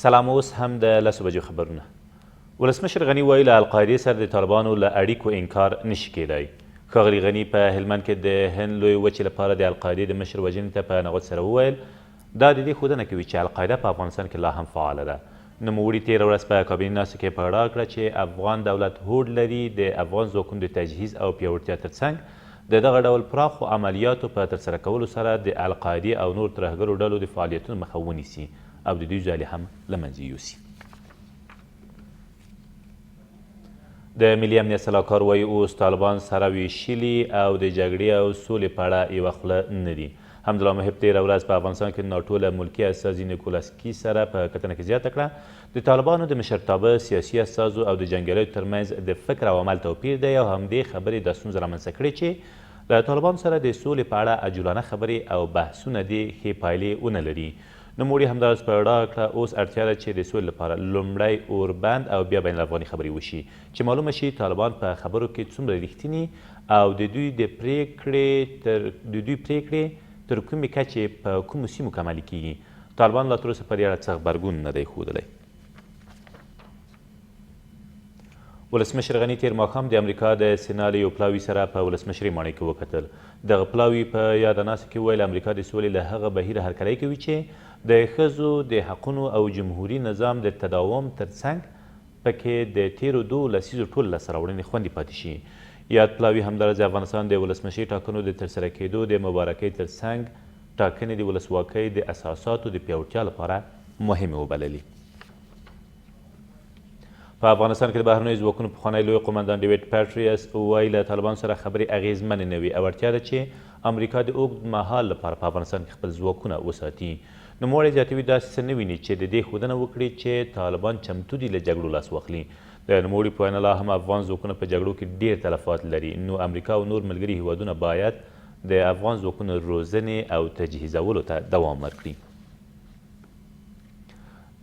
سلام. اوس هم د 10 بجو خبرونه. ولسمشر غني وایي له القاعدې سره د طالبانو له اړیکو انکار نشي کېدای. ښاغلي غني په هلمند کې د هند لوی وچې لپاره د القاعدې د مشر وژنې ته په نغوت سره وویل دا د دې ښودنه کوي چې القاعده په افغانستان کې لا هم فعاله ده. نوموړي تېره ورځ په کابینې ناستې کې په اړه کړه چې افغان دولت هوډ لري د افغان ځواکونو د تجهیز او پیاوړتیا ترڅنګ د دغه ډول پراخو عملیاتو په ترسره کولو سره د القاعدې او نور ترهګرو ډلو د فعالیتونو مخه ونیسي او د دوی ځالې هم له منځه یوسي. د ملي امنیت سلاکار وایي اوس طالبان سره ویشلي او د جګړې او سولې په اړه یوه خوله نه دي. حمدالله محب تېره ورځ په افغانستان کې ناټو له ملکي استازي نیکولاسکي سره په کتنه کې زیاته کړه د طالبانو د مشرتابه سیاسي استازو او د جنګیالیو ترمنځ د فکر او عمل توپیر دی او همدې خبرې دا ستونزه رامنځته کړې چې له طالبانو سره د سولې په اړه عجولانه خبرې او بحثونه دې ښې پایلې ونه لري. نوموړي همداراز په اړه کړه اوس اړتیا ده چې د سولې لپاره لومړی اوربند او بیا بین الافغاني خبرې وشي چې معلومه شي طالبان په خبرو کې څومره رښتیني او د دوی پریکړې تر کومې کچې په کومو سیمو کې عملي کیږي. طالبان لا تر اوسه په دې اړه څه غبرګون نه دی ښودلی. ولسمشر غني تېر ماښام د امریکا د سینا له یو پلاوي سره په ولسمشرۍ ماڼۍ کې وکتل. دغه پلاوي په یاده ناستې کې وویل امریکا د سولې له هغه بهیره هرکلی کوي چې د ښځو د حقونو او جمهوري نظام د تداوم ترڅنګ پکې د تیرو 2 لسیزو ټول لاسته راوړنې خوندي پاتې شي. یاد پلاوي همداراز د افغانستان د ولسمشرۍ ټاکنو د ترسره کېدو د مبارکۍ ترڅنګ ټاکنې د ولسواکۍ د اساساتو د پیاوړتیا لپاره مهمې وبللي. په افغانستان کې د بهرنیو ځواکونو پخوانی لوی قومندان ډیویډ پیټریس وایي له طالبانو سره خبرې اغیزمنې نه وي او اړتیا ده چې امریکا د اوږد مهال لپاره په افغانستان کې خپل ځواکونه وساتي. نوموړی زیاتوي داسې څه نه ویني چې د دې ښودنه وکړي چې طالبان چمتو دي له جګړو لاس واخلي. د نوموړي په وینا لا هم افغان ځواکونه په جګړو کې ډېر تلفات لري نو امریکا او نور ملګري هیوادونه باید د افغان ځواکونو روزنې او تجهیزولو ته دوام ورکړي.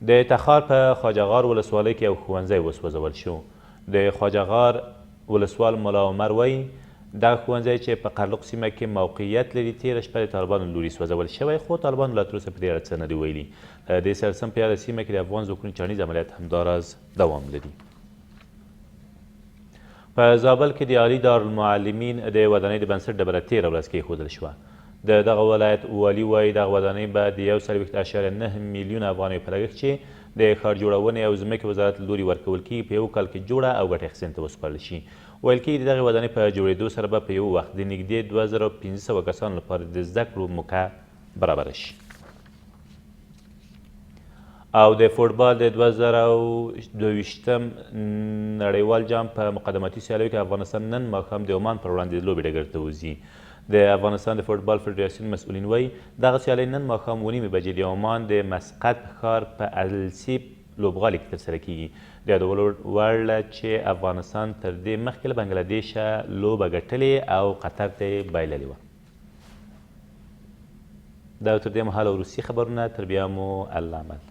د تخار په خواجهغار ولسوالۍ کې یو ښوونځی وسوځول شو. د خواجهغار ولسوال ملا عمر وایي دغه ښوونځی چې په قرلق سیمه کې موقعیت لري تېره شپه د طالبانو لوري سوځول شوی خو طالبانو لا تر اوسه په دې اړه څه نه دي ویلي. د دې سره سم په یاده سیمه کې د افغان ځواکونو چاڼیز عملیات همداراز دوام لري. په زابل کې د عالي دارالمعلمین د ودانۍ د بنسټ ډبره تېره ورځ کېښودل شوه. د دغه ولایت والي وایي دغه ودانۍ به د 1.9 میلیون افغانیو په لګښت چې د ښار جوړونې او ځمکې وزارت له لوري ورکول کېږي په یو کال کې جوړه او ګټه اخیستنې ته وسپارل شي. ویل کېږي د دغې ودانۍ په جوړېدو سره به په یو وخت د نږدې 2500 کسانو لپاره د زده کړو موقع برابره شي. او د فوټبال د 2022 نړیوال جام په مقدماتي سیالیو کې افغانستان نن ماښام د عمان پر وړاندې د لوبې ډګر ته وځي. د افغانستان د فوټبال فدراسیون مسؤلین وایي دغه سیالۍ نن ماښام 9:30 بجې د عمان د مسقط ښار په السیب لوبغالي کې ترسره کیږي. د یادولو وړ چې افغانستان تر دې مخکې له بنګلادیشه لوبه ګټلې او قطر ته یې بایللې وه. دا تر دې مهاله وروستي خبرونه تر بیا مو الله امان.